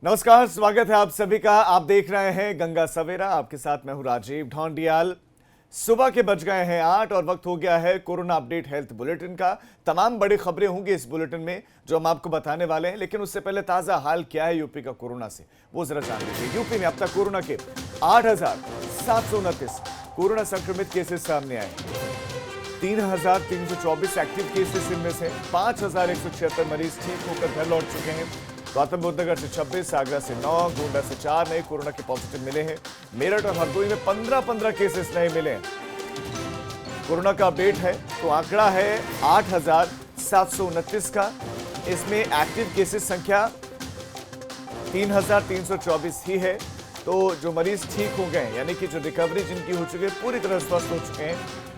नमस्कार, स्वागत है आप सभी का। आप देख रहे हैं गंगा सवेरा। आपके साथ मैं हूं राजीव ढोंडियाल। सुबह के बज गए हैं 8 और वक्त हो गया है कोरोना अपडेट हेल्थ बुलेटिन का। तमाम बड़ी खबरें होंगी इस बुलेटिन में जो हम आपको बताने वाले हैं, लेकिन उससे पहले ताजा हाल क्या है यूपी का कोरोना से, वो जरा जान लीजिए। यूपी में अब तक कोरोना के 8,729 कोरोना संक्रमित केसेस सामने आए। 3,324 एक्टिव केसेस, इनमें से 5,176 मरीज ठीक होकर घर लौट चुके हैं। गौतम बुद्ध नगर से 26, आगरा से 9, गोंडा से 4 नए कोरोना के पॉजिटिव मिले हैं। मेरठ और हरदोई में 15-15 केसेस नए मिले हैं। कोरोना का अपडेट है तो आंकड़ा है 8,729 का। इसमें एक्टिव केसेस संख्या 3,324 ही है। तो जो मरीज ठीक हो गए, यानी कि जो रिकवरी जिनकी हो चुकी है, पूरी तरह स्वस्थ हो चुके हैं,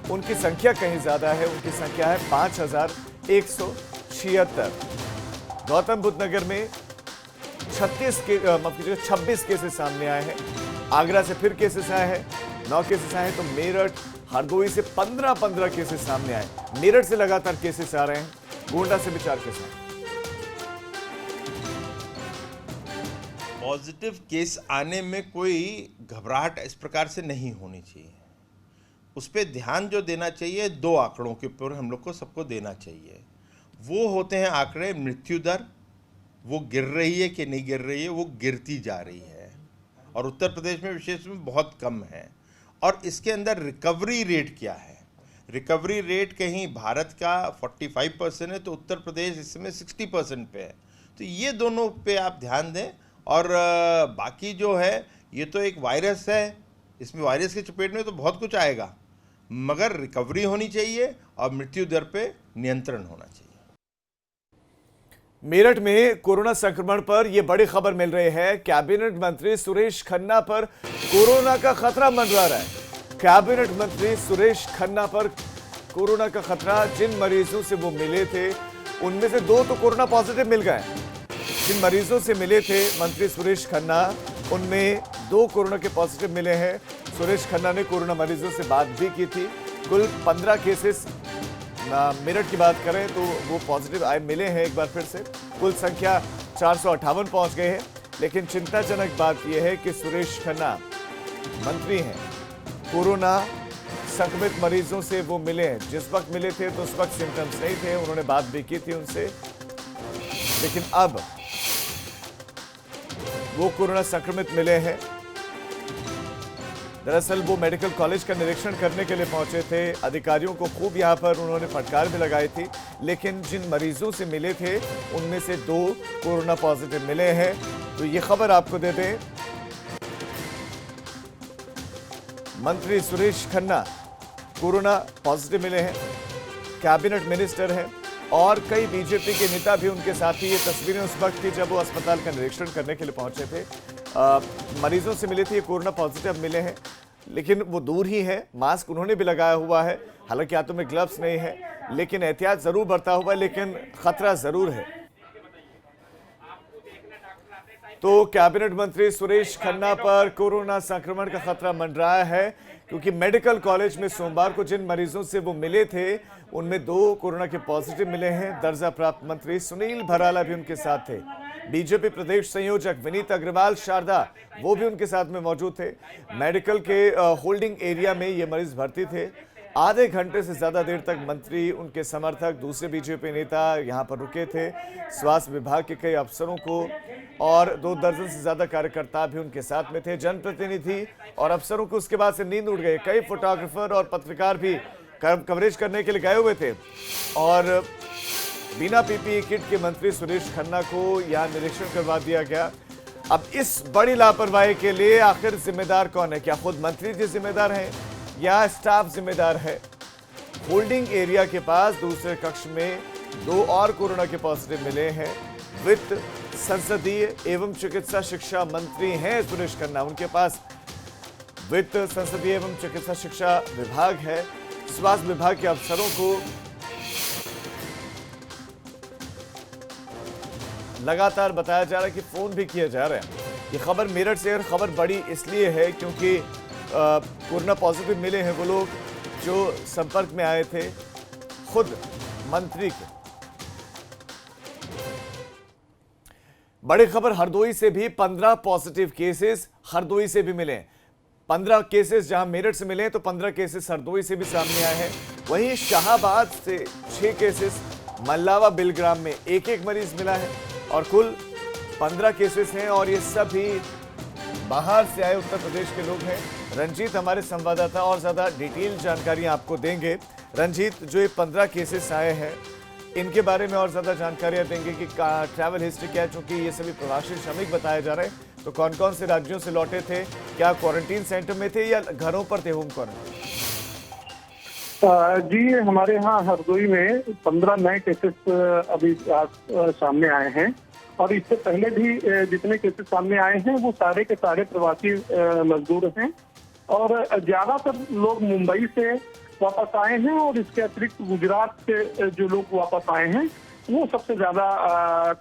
उनकी संख्या कहीं ज्यादा है। उनकी संख्या है 5,176। गौतम बुद्ध नगर में 26 केसेस सामने आए हैं। आगरा से फिर केसेस आए हैं, 9 केसेस आए हैं। तो मेरठ हरदोई से 15-15 केसेस सामने आए। मेरठ से लगातार केसेस आ रहे हैं। गोंडा से भी 4 केस आए। पॉजिटिव केस आने में कोई घबराहट इस प्रकार से नहीं होनी चाहिए। उस पर ध्यान जो देना चाहिए, 2 आंकड़ों के ऊपर हम लोग को सबको देना चाहिए। वो होते हैं आंकड़े मृत्यु दर, वो गिर रही है कि नहीं गिर रही है, वो गिरती जा रही है और उत्तर प्रदेश में विशेष में बहुत कम है। और इसके अंदर रिकवरी रेट क्या है? रिकवरी रेट कहीं भारत का 45% है तो उत्तर प्रदेश इस समय 60% पे है। तो ये दोनों पे आप ध्यान दें। और बाकी जो है, ये तो एक वायरस है, इसमें वायरस के चपेट में तो बहुत कुछ आएगा, मगर रिकवरी होनी चाहिए और मृत्यु दर पे नियंत्रण होना चाहिए। मेरठ में कोरोना संक्रमण पर यह बड़ी खबर मिल रही है। कैबिनेट मंत्री सुरेश खन्ना पर कोरोना का खतरा मंडरा रहा है। कैबिनेट मंत्री सुरेश खन्ना पर कोरोना का खतरा। जिन मरीजों से वो मिले थे, उनमें से 2 तो कोरोना पॉजिटिव मिल गए। जिन मरीजों से मिले थे मंत्री सुरेश खन्ना, उनमें 2 कोरोना के पॉजिटिव मिले हैं। सुरेश खन्ना ने कोरोना मरीजों से बात भी की थी। कुल 15 केसेस मेरठ की बात करें तो वो पॉजिटिव आए मिले हैं एक बार फिर से। कुल संख्या 458 पहुंच गए हैं। लेकिन चिंताजनक बात यह है कि सुरेश खन्ना मंत्री हैं, कोरोना संक्रमित मरीजों से वो मिले हैं। जिस वक्त मिले थे तो उस वक्त सिम्टम्स नहीं थे, उन्होंने बात भी की थी उनसे, लेकिन अब वो कोरोना संक्रमित मिले हैं। दरअसल वो मेडिकल कॉलेज का निरीक्षण करने के लिए पहुंचे थे। अधिकारियों को खूब यहां पर उन्होंने फटकार भी लगाई थी, लेकिन जिन मरीजों से मिले थे उनमें से 2 कोरोना पॉजिटिव मिले हैं। तो ये खबर आपको दे दें, मंत्री सुरेश खन्ना कोरोना पॉजिटिव मिले हैं, कैबिनेट मिनिस्टर हैं और कई बीजेपी के नेता भी उनके साथ ही। ये तस्वीरें उस वक्त थी जब वो अस्पताल का निरीक्षण करने के लिए पहुंचे थे। मरीजों से मिले थे, ये कोरोना पॉजिटिव मिले हैं, लेकिन वो दूर ही है। मास्क उन्होंने भी लगाया हुआ है, हालांकि हाथों में ग्लव्स नहीं है, लेकिन एहतियात जरूर बरता हुआ है, लेकिन खतरा जरूर है। तो कैबिनेट मंत्री सुरेश खन्ना पर कोरोना संक्रमण का खतरा मंडरा है, क्योंकि मेडिकल कॉलेज में सोमवार को जिन मरीजों से वो मिले थे, उनमें 2 कोरोना के पॉजिटिव मिले हैं। दर्जा प्राप्त मंत्री सुनील भराला भी उनके साथ थे। बीजेपी प्रदेश संयोजक विनीत अग्रवाल शारदा, वो भी उनके साथ में मौजूद थे। मेडिकल के होल्डिंग एरिया में ये मरीज भर्ती थे। आधे घंटे से ज्यादा देर तक मंत्री, उनके समर्थक, दूसरे बीजेपी नेता यहां पर रुके थे। स्वास्थ्य विभाग के कई अफसरों को और 2 दर्जन से ज्यादा कार्यकर्ता भी उनके साथ में थे। जनप्रतिनिधि और अफसरों को उसके बाद से नींद उड़ गई। कई फोटोग्राफर और पत्रकार भी कवरेज करने के लिए गए हुए थे और बिना पीपीई किट के मंत्री सुरेश खन्ना को यहां निरीक्षण करवा दिया गया। अब इस बड़ी लापरवाही के लिए आखिर जिम्मेदार कौन है? क्या खुद मंत्री जी जिम्मेदार हैं या स्टाफ जिम्मेदार है? होल्डिंग एरिया के पास दूसरे कक्ष में 2 और कोरोना के पॉजिटिव मिले हैं। वित्त, संसदीय एवं चिकित्सा शिक्षा मंत्री हैं सुरेश खन्ना। उनके पास वित्त, संसदीय एवं चिकित्सा शिक्षा विभाग है। स्वास्थ्य विभाग के अफसरों को लगातार बताया जा रहा है कि फोन भी किया जा रहा है। ये खबर मेरठ से, और खबर बड़ी इसलिए है क्योंकि कोरोना पॉजिटिव मिले हैं वो लोग जो संपर्क में आए थे खुद मंत्री के। बड़ी खबर हरदोई से भी 15 पॉजिटिव केसेस हरदोई से भी मिले। 15 केसेस जहां मेरठ से मिले तो 15 केसेस हरदोई से भी सामने आए हैं। वहीं शाहाबाद से 6 केसेस, मल्लावा बिलग्राम में एक मरीज मिला है और कुल 15 केसेस हैं और ये सभी बाहर से आए उत्तर प्रदेश के लोग हैं। रंजीत हमारे संवाददाता और ज्यादा डिटेल जानकारी आपको देंगे। रंजीत, जो ये 15 केसेस आए हैं इनके बारे में और ज्यादा जानकारियां देंगे कि ट्रैवल हिस्ट्री क्या है, चूंकि ये सभी प्रवासी श्रमिक बताए जा रहे हैं, तो कौन कौन से राज्यों से लौटे थे, क्या क्वारंटीन सेंटर में थे या घरों पर थे होम क्वारंटीन? जी, हमारे यहाँ हरदोई में 15 नए केसेस अभी सामने आए हैं और इससे पहले भी जितने केसेस सामने आए हैं वो सारे के सारे प्रवासी मजदूर हैं और ज्यादातर लोग मुंबई से वापस आए हैं और इसके अतिरिक्त गुजरात से जो लोग वापस आए हैं वो सबसे ज्यादा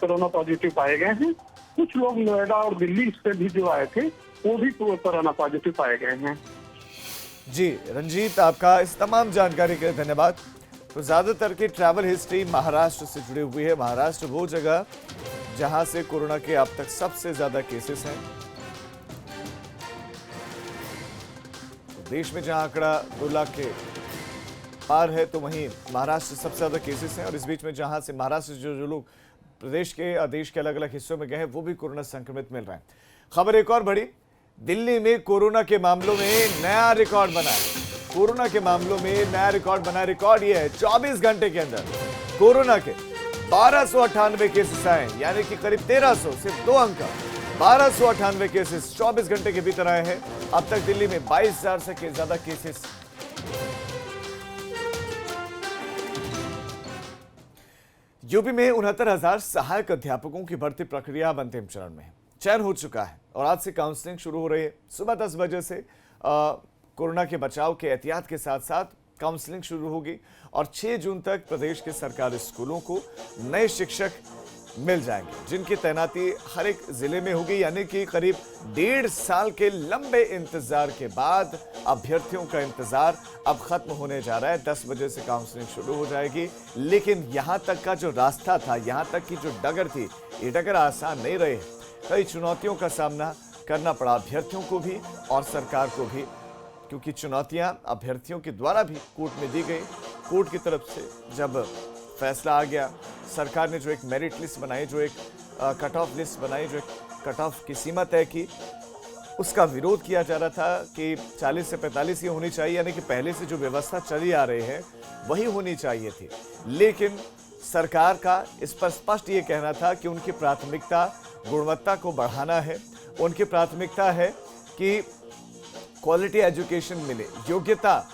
कोरोना पॉजिटिव पाए गए हैं। कुछ लोग नोएडा और दिल्ली से भी जो आए थे वो भी कोरोना पॉजिटिव पाए गए हैं। जी रंजीत, आपका इस तमाम जानकारी के लिए धन्यवाद। तो ज्यादातर की ट्रैवल हिस्ट्री महाराष्ट्र से जुड़ी हुई है। महाराष्ट्र वो जगह जहां से कोरोना के अब तक सबसे ज्यादा केसेस हैं। तो देश में जहां आंकड़ा 2 लाख के पार है तो वहीं महाराष्ट्र सबसे ज्यादा केसेस हैं और इस बीच में जहां से महाराष्ट्र जो लोग प्रदेश के देश के अलग अलग हिस्सों में गए हैं वो भी कोरोना संक्रमित मिल रहे हैं। खबर एक और बड़ी, दिल्ली में कोरोना के मामलों में नया रिकॉर्ड बना है। कोरोना के मामलों में नया रिकॉर्ड बना। रिकॉर्ड ये है 24 घंटे के अंदर कोरोना के 1298 केसेस आए, यानी कि करीब 1300, सिर्फ 2 अंक, 1298 केसेस 24 घंटे के भीतर आए हैं। अब तक दिल्ली में 22,000 से ज्यादा केसेस। यूपी में 69,000 सहायक अध्यापकों की भर्ती प्रक्रिया अब अंतिम चरण में है। चयन हो चुका है और आज से काउंसलिंग शुरू हो रही है। सुबह 10 बजे से कोरोना के बचाव के एहतियात के साथ साथ काउंसलिंग शुरू होगी और 6 जून तक प्रदेश के सरकारी स्कूलों को नए शिक्षक मिल जाएंगे, जिनकी तैनाती हर एक जिले में होगी। यानी कि करीब 1.5 साल के लंबे इंतजार के बाद अभ्यर्थियों का इंतजार अब खत्म होने जा रहा है। 10 बजे से काउंसलिंग शुरू हो जाएगी, लेकिन यहां तक का जो रास्ता था, यहां तक की जो डगर थी, ये डगर आसान नहीं रही। कई चुनौतियों का सामना करना पड़ा अभ्यर्थियों को भी और सरकार को भी, क्योंकि चुनौतियां अभ्यर्थियों के द्वारा भी कोर्ट में दी गई। कोर्ट की तरफ से जब फैसला आ गया, सरकार ने जो एक मेरिट लिस्ट बनाई, जो एक कट ऑफ लिस्ट बनाई, जो एक कट ऑफ की सीमा तय की, उसका विरोध किया जा रहा था कि 40 से 45 ही होनी चाहिए, यानी कि पहले से जो व्यवस्था चली आ रही है वही होनी चाहिए थी। लेकिन सरकार का इस पर स्पष्ट ये कहना था कि उनकी प्राथमिकता गुणवत्ता को बढ़ाना है। उनकी प्राथमिकता है कि क्वालिटी एजुकेशन मिले, योग्यता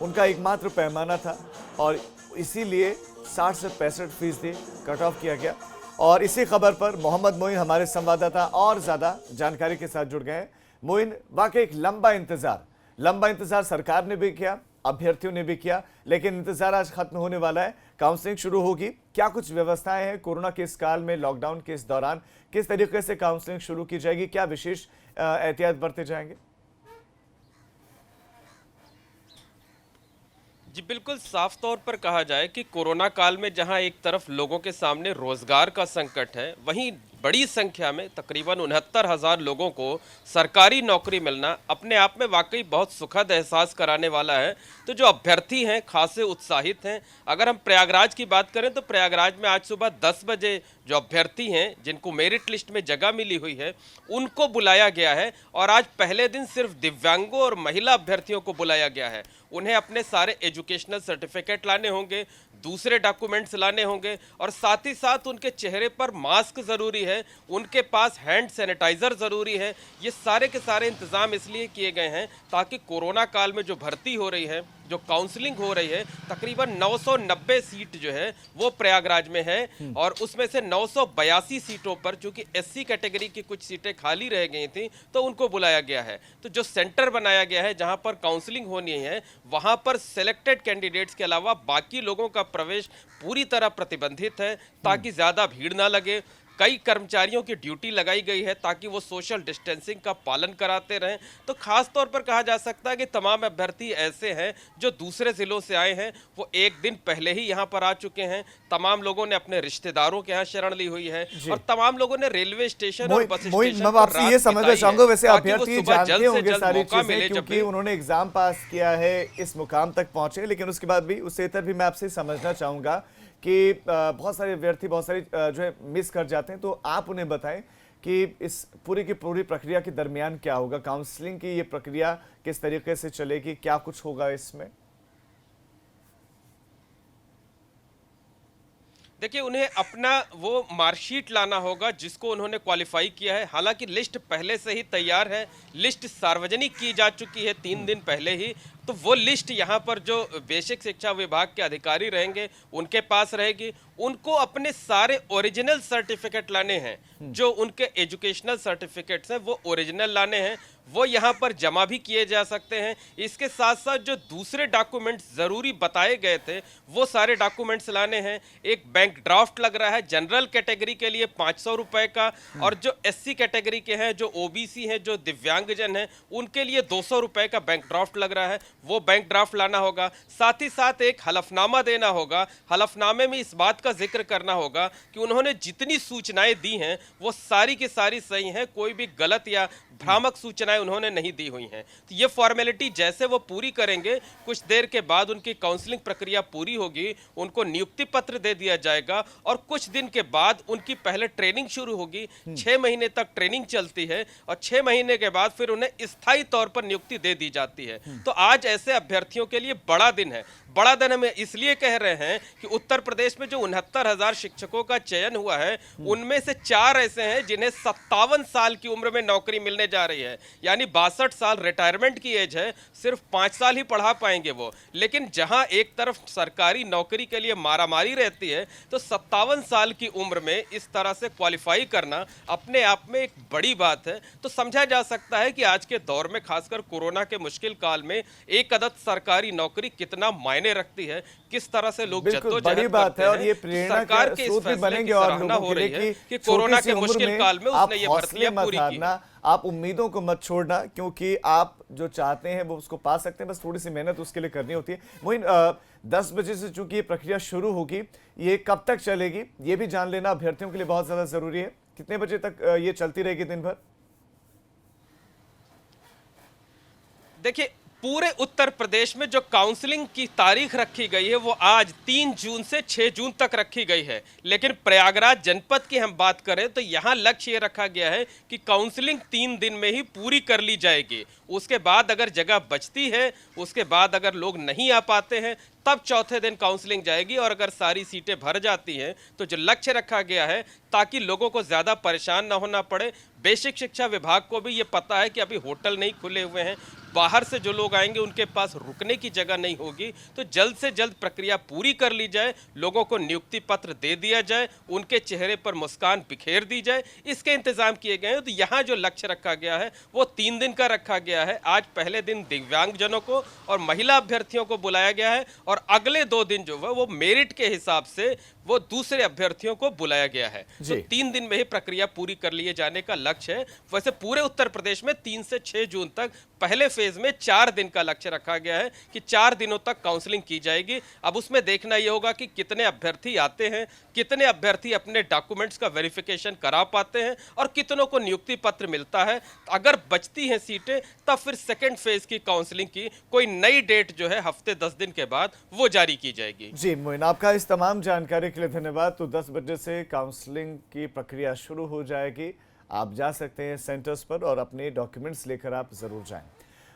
उनका एकमात्र पैमाना था और इसीलिए 60 से 65% कट ऑफ किया गया। और इसी खबर पर मोहम्मद मोइन हमारे संवाददाता और ज्यादा जानकारी के साथ जुड़ गए हैं। मोइन, वाकई एक लंबा इंतजार सरकार ने भी किया, अभ्यर्थियों ने भी किया, लेकिन इंतजार आज खत्म होने वाला है। काउंसलिंग शुरू होगी। क्या कुछ व्यवस्थाएं हैं कोरोना के इस काल में, लॉकडाउन के इस दौरान किस तरीके से काउंसलिंग शुरू की जाएगी, क्या विशेष एहतियात बरते जाएंगे? जी बिल्कुल, साफ तौर पर कहा जाए कि कोरोना काल में जहां एक तरफ लोगों के सामने रोजगार का संकट है, वहीं बड़ी संख्या में तकरीबन 69,000 लोगों को सरकारी नौकरी मिलना अपने आप में वाकई बहुत सुखद एहसास कराने वाला है। तो जो अभ्यर्थी हैं खासे उत्साहित हैं। अगर हम प्रयागराज की बात करें तो प्रयागराज में आज सुबह 10 बजे जो अभ्यर्थी हैं जिनको मेरिट लिस्ट में जगह मिली हुई है उनको बुलाया गया है और आज पहले दिन सिर्फ दिव्यांगों और महिला अभ्यर्थियों को बुलाया गया है। उन्हें अपने सारे एजुकेशनल सर्टिफिकेट लाने होंगे, दूसरे डॉक्यूमेंट्स लाने होंगे और साथ ही साथ उनके चेहरे पर मास्क ज़रूरी है, उनके पास हैंड सैनिटाइज़र ज़रूरी है। ये सारे के सारे इंतज़ाम इसलिए किए गए हैं ताकि कोरोना काल में जो भर्ती हो रही है, जो काउंसलिंग हो रही है, तकरीबन 990 सीट जो है वो प्रयागराज में है और उसमें से 982 सीटों पर चूंकि एससी कैटेगरी की कुछ सीटें खाली रह गई थी तो उनको बुलाया गया है। तो जो सेंटर बनाया गया है जहां पर काउंसलिंग होनी है, वहां पर सिलेक्टेड कैंडिडेट्स के अलावा बाकी लोगों का प्रवेश पूरी तरह प्रतिबंधित है ताकि ज़्यादा भीड़ ना लगे। कई कर्मचारियों की ड्यूटी लगाई गई है ताकि वो सोशल डिस्टेंसिंग का पालन कराते रहें। तो खास तौर पर कहा जा सकता है कि तमाम अभ्यर्थी ऐसे हैं जो दूसरे जिलों से आए हैं, वो एक दिन पहले ही यहाँ पर आ चुके हैं। तमाम लोगों ने अपने रिश्तेदारों के यहाँ शरण ली हुई है और तमाम लोगों ने रेलवे स्टेशन और बस स्टेशन मैं पर आपसे ये रात समझना बिताई है, चाहूंगा, वैसे ताकि वो अभ्यर्थी सुबह जानते जल्द से होंगे जल्द सारी मौका मिले चीजें, जब क्योंकि उन्होंने एग्जाम पास किया है, इस मुकाम तक पहुंचे। लेकिन उसके बाद भी उससे इतर भी मैं आपसे समझना चाहूंगा कि बहुत सारे अभ्यर्थी बहुत सारी जो है मिस कर जाते हैं, तो आप उन्हें बताएं कि इस पूरी की पूरी प्रक्रिया के दरमियान क्या होगा, काउंसलिंग की ये प्रक्रिया किस तरीके से चलेगी, क्या कुछ होगा इसमें? देखिए, उन्हें अपना वो मार्कशीट लाना होगा जिसको उन्होंने क्वालिफाई किया है। हालांकि लिस्ट पहले से ही तैयार है, लिस्ट सार्वजनिक की जा चुकी है 3 दिन पहले ही। तो वो लिस्ट यहाँ पर जो बेसिक शिक्षा विभाग के अधिकारी रहेंगे उनके पास रहेगी। उनको अपने सारे ओरिजिनल सर्टिफिकेट लाने हैं, जो उनके एजुकेशनल सर्टिफिकेट्स हैं वो ओरिजिनल लाने हैं, वो यहाँ पर जमा भी किए जा सकते हैं। इसके साथ साथ जो दूसरे डॉक्यूमेंट्स ज़रूरी बताए गए थे वो सारे डॉक्यूमेंट्स लाने हैं। एक बैंक ड्राफ्ट लग रहा है जनरल कैटेगरी के लिए 500 रुपए का, और जो SC कैटेगरी के हैं, जो OBC हैं, जो दिव्यांगजन हैं, उनके लिए 200 रुपए का बैंक ड्राफ्ट लग रहा है, वो बैंक ड्राफ्ट लाना होगा। साथ ही साथ एक हलफनामा देना होगा। हलफनामे में इस बात का जिक्र करना होगा कि उन्होंने जितनी सूचनाएं दी हैं वो सारी की सारी सही हैं, कोई भी गलत या भ्रामक सूचनाएं उन्होंने नहीं दी हुई हैं। तो ये फॉर्मेलिटी जैसे वो पूरी करेंगे, कुछ देर के बाद उनकी काउंसलिंग प्रक्रिया पूरी होगी, उनको नियुक्ति पत्र दे दिया जाएगा और कुछ दिन के बाद उनकी पहले ट्रेनिंग शुरू होगी। 6 महीने तक ट्रेनिंग चलती है और 6 महीने के बाद फिर उन्हें स्थायी तौर पर नियुक्ति दे दी जाती है। तो आज ऐसे अभ्यर्थियों के लिए बड़ा दिन है। बड़ा दिन हम इसलिए कह रहे हैं कि उत्तर प्रदेश में जो 69,000 शिक्षकों का चयन हुआ है, उनमें से 4 ऐसे हैं जिन्हें 57 साल की उम्र में नौकरी मिलने जा रही है, यानी 62 साल रिटायरमेंट की एज है, सिर्फ 5 साल ही पढ़ा पाएंगे वो। लेकिन जहां एक तरफ सरकारी नौकरी के लिए मारामारी रहती है, तो 57 साल की उम्र में इस तरह से क्वालिफाई करना अपने आप में एक बड़ी बात है। तो समझा जा सकता है कि आज के दौर में, खासकर कोरोना के मुश्किल काल में, एक अदद सरकारी नौकरी कितना मायने रखती है, किस तरह से लोग बिल्कुल बड़ी बात है। और ये प्रेरणा सरकार के स्रोत भी बनेंगे और लोगों के लिए कि कोरोना के मुश्किल काल में उसने ये भर्तियां पूरी की। आप उम्मीदों को मत छोड़ना, क्योंकि आप जो चाहते हैं वो उसको पा सकते हैं, बस थोड़ी सी मेहनत उसके लिए करनी होती है। वहीं 10 बजे से चूंकि ये प्रक्रिया शुरू होगी, ये कब तक चलेगी ये भी जान लेना अभ्यर्थियों के लिए बहुत ज्यादा जरूरी है। कितने बजे तक ये चलती रहेगी दिन भर? देखिए, पूरे उत्तर प्रदेश में जो काउंसलिंग की तारीख रखी गई है वो आज 3 जून से 6 जून तक रखी गई है। लेकिन प्रयागराज जनपद की हम बात करें तो यहाँ लक्ष्य ये रखा गया है कि काउंसलिंग 3 दिन में ही पूरी कर ली जाएगी। उसके बाद अगर जगह बचती है, उसके बाद अगर लोग नहीं आ पाते हैं, तब चौथे दिन काउंसलिंग जाएगी। और अगर सारी सीटें भर जाती हैं तो जो लक्ष्य रखा गया है, ताकि लोगों को ज़्यादा परेशान ना होना पड़े, बेसिक शिक्षा विभाग को भी ये पता है कि अभी होटल नहीं खुले हुए हैं, बाहर से जो लोग आएंगे उनके पास रुकने की जगह नहीं होगी, तो जल्द से जल्द प्रक्रिया पूरी कर ली जाए, लोगों को नियुक्ति पत्र दे दिया जाए, उनके चेहरे पर मुस्कान बिखेर दी जाए, इसके इंतजाम किए गए हैं। तो यहाँ जो लक्ष्य रखा गया है वो 3 दिन का रखा गया है। आज पहले दिन दिव्यांगजनों को और महिला अभ्यर्थियों को बुलाया गया है, और अगले 2 दिन जो है वो मेरिट के हिसाब से वो दूसरे अभ्यर्थियों को बुलाया गया है। तो 3 दिन में ही प्रक्रिया पूरी कर लिए जाने का लक्ष्य है। वैसे पूरे उत्तर प्रदेश में 3 से 6 जून तक पहले फेज में 4 दिन का लक्ष्य रखा गया है कि 4 दिनों तक काउंसलिंग की जाएगी। अब उसमें देखना यह होगा कि कितने अभ्यर्थी आते हैं, कितने अभ्यर्थी अपने डॉक्यूमेंट्स का वेरिफिकेशन करा पाते हैं और कितनों को नियुक्ति पत्र मिलता है। अगर बचती हैं सीटें, तब फिर सेकेंड फेज की काउंसलिंग की कोई नई डेट जो है हफ्ते 10 दिन के बाद वो जारी की जाएगी। जी मोइन, आपका इस तमाम जानकारी के लिए धन्यवाद। तो 10 बजे से काउंसलिंग की प्रक्रिया शुरू हो जाएगी। आप जा सकते हैं सेंटर्स पर और अपने डॉक्यूमेंट्स लेकर आप जरूर जाएं।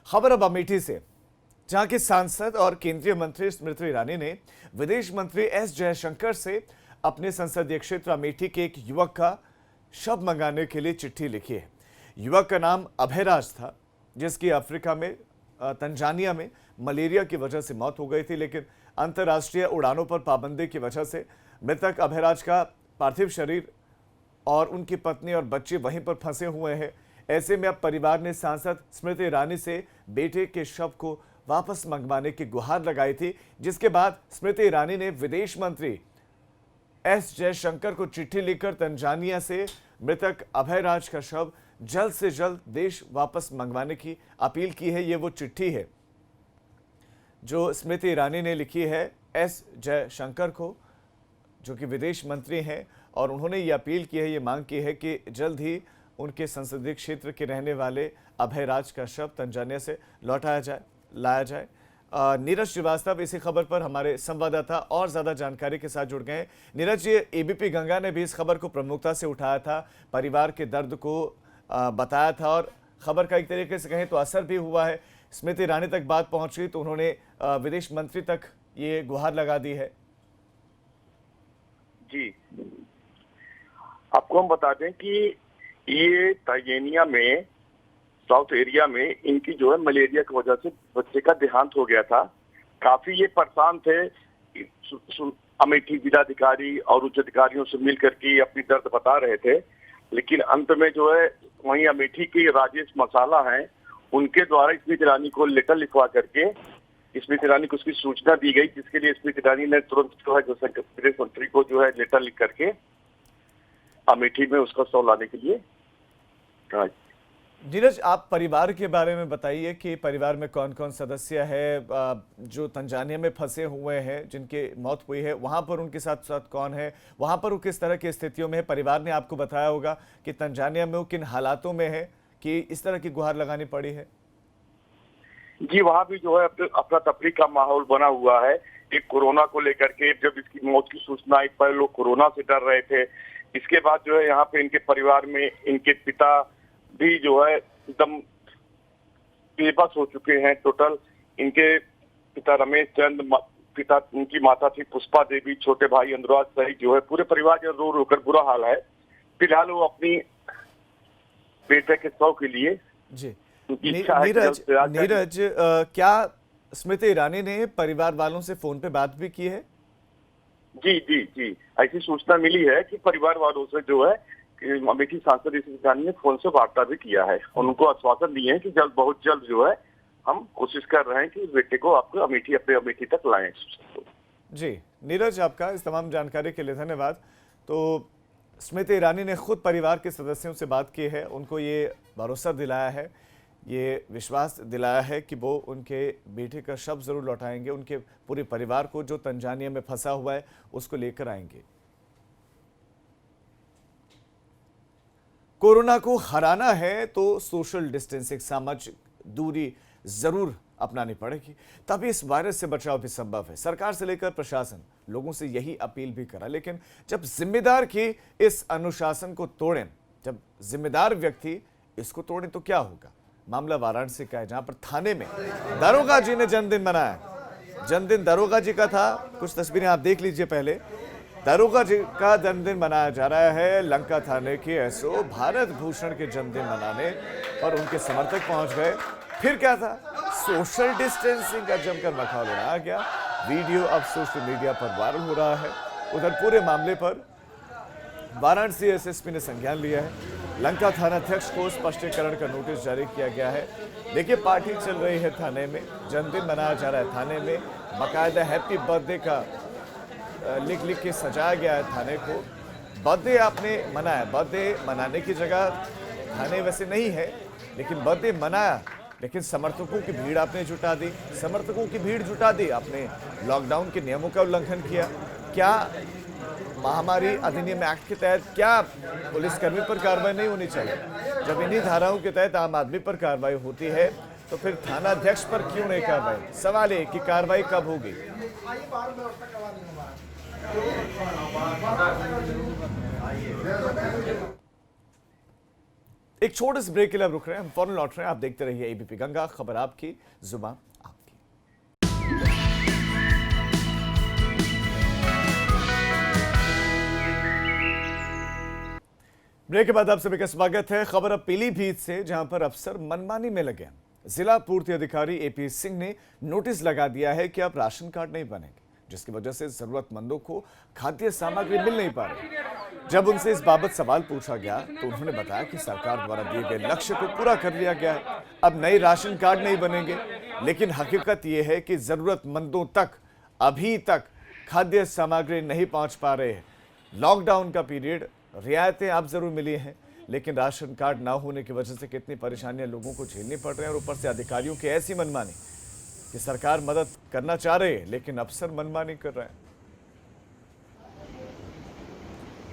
खबर अब अमेठी से, जहां की सांसद और केंद्रीय मंत्री स्मृति ईरानी ने विदेश मंत्री एस जयशंकर से अपने संसदीय क्षेत्र अमेठी के एक युवक का शव मंगाने के लिए चिट्ठी लिखी है। युवक का नाम अभयराज था, जिसकी अफ्रीका में तंजानिया में मलेरिया की वजह से मौत हो गई थी। लेकिन अंतर्राष्ट्रीय उड़ानों पर पाबंदी की वजह से मृतक अभयराज का पार्थिव शरीर और उनकी पत्नी और बच्चे वहीं पर फंसे हुए हैं। ऐसे में अब परिवार ने सांसद स्मृति ईरानी से बेटे के शव को वापस मंगवाने की गुहार लगाई थी, जिसके बाद स्मृति ईरानी ने विदेश मंत्री एस जयशंकर को चिट्ठी लिखकर तंजानिया से मृतक अभयराज का शव जल्द से जल्द देश वापस मंगवाने की अपील की है। ये वो चिट्ठी है जो स्मृति ईरानी ने लिखी है एस जयशंकर को, जो कि विदेश मंत्री हैं, और उन्होंने ये अपील की है, ये मांग की है कि जल्द ही उनके संसदीय क्षेत्र के रहने वाले अभयराज का शव तंजानिया से लाया जाए। नीरज श्रीवास्तव इसी खबर पर हमारे संवाददाता और ज्यादा जानकारी के साथ जुड़ गए हैं। नीरज, ये एबीपी गंगा ने भी इस खबर को प्रमुखता से उठाया था, परिवार के दर्द को बताया था और खबर का एक तरीके से कहें तो असर भी हुआ है। स्मृति ईरानी तक बात पहुंच गई तो उन्होंने विदेश मंत्री तक ये गुहार लगा दी है। जी, आपको हम बता दें कि ये तंजानिया में साउथ एरिया में इनकी जो है मलेरिया की वजह से बच्चे का देहांत हो गया था। काफी ये परेशान थे। अमेठी जिलाधिकारी और उच्च अधिकारियों से मिल करके अपनी दर्द बता रहे थे, लेकिन अंत में जो है वहीं अमेठी के राजेश मसाला हैं, उनके द्वारा स्मृति ईरानी को लेटर लिखवा करके स्मृति ईरानी को उसकी सूचना दी गई, जिसके लिए स्मृति ईरानी ने तुरंत जो है विदेश मंत्री को जो है लेटर लिख करके अमेठी में उसका शव लाने के लिए कहा। नीरज, आप परिवार के बारे में बताइए कि परिवार में कौन कौन सदस्य है जो तंजानिया में फंसे हुए हैं, जिनकी मौत हुई है, वहां पर उनके साथ साथ कौन है, वहां पर वो किस तरह की स्थितियों में है। परिवार ने आपको बताया होगा कि तंजानिया में वो किन हालातों में है कि इस तरह की गुहार लगानी पड़ी है। जी, वहाँ भी जो है अफरा तफरी का माहौल बना हुआ है। एक कोरोना को लेकर के जब इसकी मौत की सूचना आई, पहले लोग कोरोना से डर रहे थे। इसके बाद जो है यहाँ पे इनके परिवार में इनके पिता भी जो है एकदम बेबस हो चुके हैं। टोटल इनके पिता रमेश चंद, पिता उनकी माता थी पुष्पा देवी, छोटे भाई अनुराग सहित जो है पूरे परिवार जो रो रो कर बुरा हाल है। फिलहाल वो अपनी बेटे के शव के लिए जी नीरज, क्या स्मृति ईरानी ने परिवार वालों से फोन पे बात भी की है? जी जी जी, ऐसी सूचना मिली है कि परिवार वालों से जो है अमेठी सांसद ईरानी ने फोन से वार्ता भी किया है। उनको आश्वासन दिए हैं कि जल्द बहुत जल्द जो है हम कोशिश कर रहे हैं कि बेटे को आपको अपने अमेठी तक लाएं। जी नीरज, आपका इस तमाम जानकारी के लिए धन्यवाद। तो स्मृति ईरानी ने खुद परिवार के सदस्यों से बात की है, उनको ये भरोसा दिलाया है, ये विश्वास दिलाया है कि वो उनके बेटे का शव जरूर लौटाएंगे, उनके पूरे परिवार को जो तंजानिया में फंसा हुआ है उसको लेकर आएंगे। कोरोना को हराना है तो सोशल डिस्टेंसिंग, सामाजिक दूरी जरूर अपनानी पड़ेगी, तभी इस वायरस से बचाव भी संभव है। सरकार से लेकर प्रशासन लोगों से यही अपील भी करा, लेकिन जब जिम्मेदार की इस अनुशासन को तोड़ें, जब जिम्मेदार व्यक्ति इसको तोड़ें तो क्या होगा। मामला वाराणसी का है, जहां पर थाने में दरोगा जी ने जन्मदिन मनाया। जन्मदिन दरोगा जी का था, कुछ तस्वीरें आप देख लीजिए। पहले दरोगा जी का जन्मदिन मनाया जा रहा है। लंका थाने के एसओ भारत भूषण के जन्मदिन मनाने पर उनके समर्थक पहुंच गए। फिर क्या था, सोशल डिस्टेंसिंग का जमकर मखौल उड़ाया गया। वीडियो अब सोशल मीडिया पर वायरल हो रहा है। उधर पूरे मामले पर वाराणसी एसएसपी ने संज्ञान लिया है। लंका थानाध्यक्ष को स्पष्टीकरण का नोटिस जारी किया गया है। देखिए, पार्टी चल रही है थाने में, जन्मदिन मनाया जा रहा है थाने में, बाकायदा हैप्पी बर्थडे का लिख के सजाया गया है थाने को। बर्थडे आपने मनाया, बर्थडे मनाने की जगह थाने वैसे नहीं है, लेकिन बर्थडे मनाया, लेकिन समर्थकों की भीड़ आपने जुटा दी, समर्थकों की भीड़ जुटा दी आपने। लॉकडाउन के नियमों का उल्लंघन किया। क्या महामारी अधिनियम एक्ट के तहत क्या पुलिसकर्मी पर कार्रवाई नहीं होनी चाहिए? जब इन्हीं धाराओं के तहत आम आदमी पर कार्रवाई होती है तो फिर थानाध्यक्ष पर क्यों नहीं कार्रवाई? सवाल है कि कार्रवाई कब होगी। एक छोटे से ब्रेक के लिए रुक रहे हैं, हम फौरन लौट रहे हैं। आप देखते रहिए एबीपी गंगा, खबर आपकी, जुबान आपकी। ब्रेक के बाद आप सभी का स्वागत है। खबर अब पीलीभीत से, जहां पर अफसर मनमानी में लगे। जिला पूर्ति अधिकारी एपी सिंह ने नोटिस लगा दिया है कि अब राशन कार्ड नहीं बनेंगे, जिसकी वजह से जरूरतमंदों को खाद्य सामग्री मिल नहीं पा रही। जब उनसे इस बाबत सवाल पूछा गया तो उन्होंने बताया कि सरकार द्वारा दिए गए लक्ष्य को पूरा कर लिया गया है, अब नए राशन कार्ड नहीं बनेंगे। लेकिन हकीकत यह है कि जरूरतमंदों तक अभी तक खाद्य सामग्री नहीं पहुंच पा रहे हैं। लॉकडाउन का पीरियड, रियायतें आप जरूर मिली हैं, लेकिन राशन कार्ड ना होने की वजह से कितनी परेशानियां लोगों को झेलनी पड़ रही हैं, और ऊपर से अधिकारियों की ऐसी मनमानी कि सरकार मदद करना चाह रही है लेकिन अफसर मनमानी कर रहे हैं।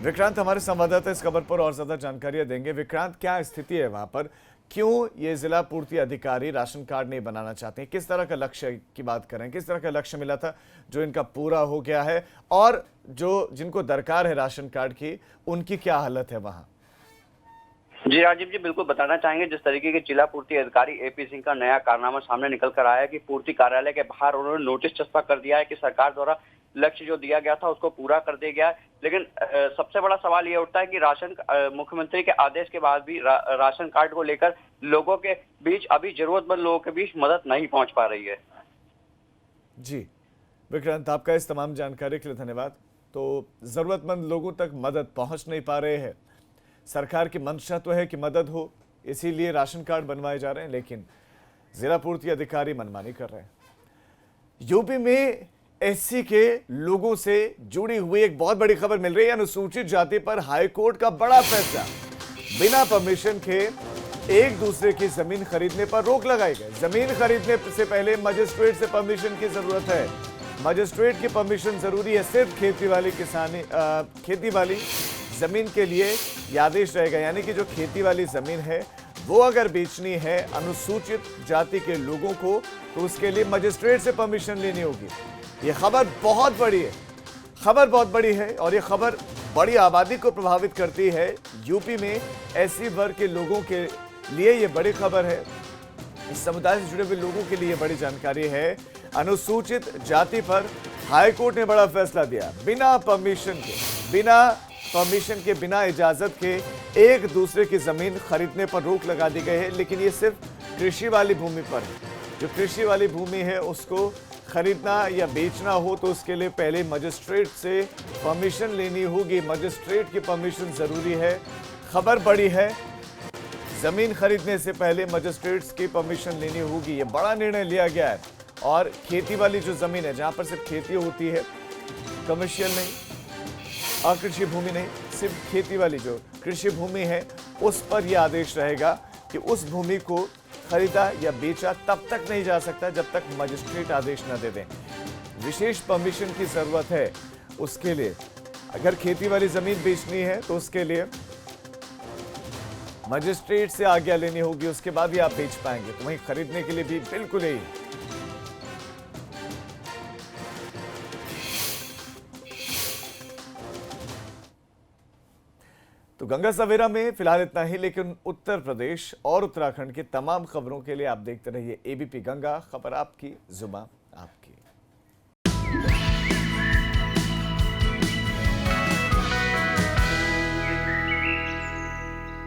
विक्रांत हमारे संवाददाता इस खबर पर और ज्यादा जानकारियां देंगे। विक्रांत, क्या स्थिति है वहां पर? क्यों ये जिला पूर्ति अधिकारी राशन कार्ड नहीं बनाना चाहते हैं? किस तरह का लक्ष्य की बात करें, किस तरह का लक्ष्य मिला था जो इनका पूरा हो गया है, और जो जिनको दरकार है राशन कार्ड की उनकी क्या हालत है वहां? जी राजीव जी, बिल्कुल बताना चाहेंगे। जिस तरीके के जिला पूर्ति अधिकारी एपी सिंह का नया कारनामा सामने निकल कर आया है कि पूर्ति कार्यालय के बाहर उन्होंने नोटिस चस्पा कर दिया है कि सरकार द्वारा लक्ष्य जो दिया गया था उसको पूरा कर दिया गया है। लेकिन सबसे बड़ा सवाल ये उठता है कि मुख्यमंत्री के आदेश के बाद भी राशन कार्ड को लेकर लोगों के बीच, अभी जरूरतमंद लोगों के बीच मदद नहीं पहुंच पा रही है। जी विक्रांत, आपका इस तमाम जानकारी के लिए धन्यवाद। तो जरूरतमंद लोगों तक मदद पहुंच नहीं पा रहे हैं। सरकार की मंशा तो है कि मदद हो, इसीलिए राशन कार्ड बनवाए जा रहे हैं, लेकिन जिला पूर्ति अधिकारी मनमानी कर रहे हैं। यूपी में एससी के लोगों से जुड़ी हुई एक बहुत बड़ी खबर मिल रही है। अनुसूचित जाति पर हाईकोर्ट का बड़ा फैसला। बिना परमिशन के एक दूसरे की जमीन खरीदने पर रोक लगाई गई। जमीन खरीदने से पहले मजिस्ट्रेट से परमिशन की जरूरत है। मजिस्ट्रेट की परमिशन जरूरी है सिर्फ खेती वाली जमीन के लिए यह आदेश रहेगा। यानी कि जो खेती वाली जमीन है वो अगर बेचनी है अनुसूचित जाति के लोगों को तो उसके लिए मजिस्ट्रेट से परमिशन लेनी होगी। ये खबर बहुत बड़ी है, और ये खबर बड़ी आबादी को प्रभावित करती है। यूपी में एससी वर्ग के लोगों के लिए ये बड़ी खबर है। इस समुदाय से जुड़े हुए लोगों के लिए बड़ी जानकारी है। अनुसूचित जाति पर हाईकोर्ट ने बड़ा फैसला दिया। बिना परमिशन के, बिना इजाजत के एक दूसरे की जमीन खरीदने पर रोक लगा दी गई है। लेकिन ये सिर्फ कृषि वाली भूमि पर है। जो कृषि वाली भूमि है उसको खरीदना या बेचना हो तो उसके लिए पहले मजिस्ट्रेट से परमिशन लेनी होगी। मजिस्ट्रेट की परमिशन जरूरी है। खबर बड़ी है, जमीन खरीदने से पहले मजिस्ट्रेट्स की परमिशन लेनी होगी। ये बड़ा निर्णय लिया गया है। और खेती वाली जो जमीन है, जहां पर सिर्फ खेती होती है, कमर्शियल नहीं, अकृषि भूमि नहीं, सिर्फ खेती वाली जो कृषि भूमि है उस पर यह आदेश रहेगा कि उस भूमि को खरीदा या बेचा तब तक नहीं जा सकता जब तक मजिस्ट्रेट आदेश न दे दें। विशेष परमिशन की जरूरत है उसके लिए। अगर खेती वाली जमीन बेचनी है तो उसके लिए मजिस्ट्रेट से आज्ञा लेनी होगी, उसके बाद ही आप बेच पाएंगे। तो वहीं खरीदने के लिए भी बिल्कुल ही। तो गंगा सवेरा में फिलहाल इतना ही, लेकिन उत्तर प्रदेश और उत्तराखंड की तमाम खबरों के लिए आप देखते रहिए एबीपी गंगा, खबर आपकी जुबान।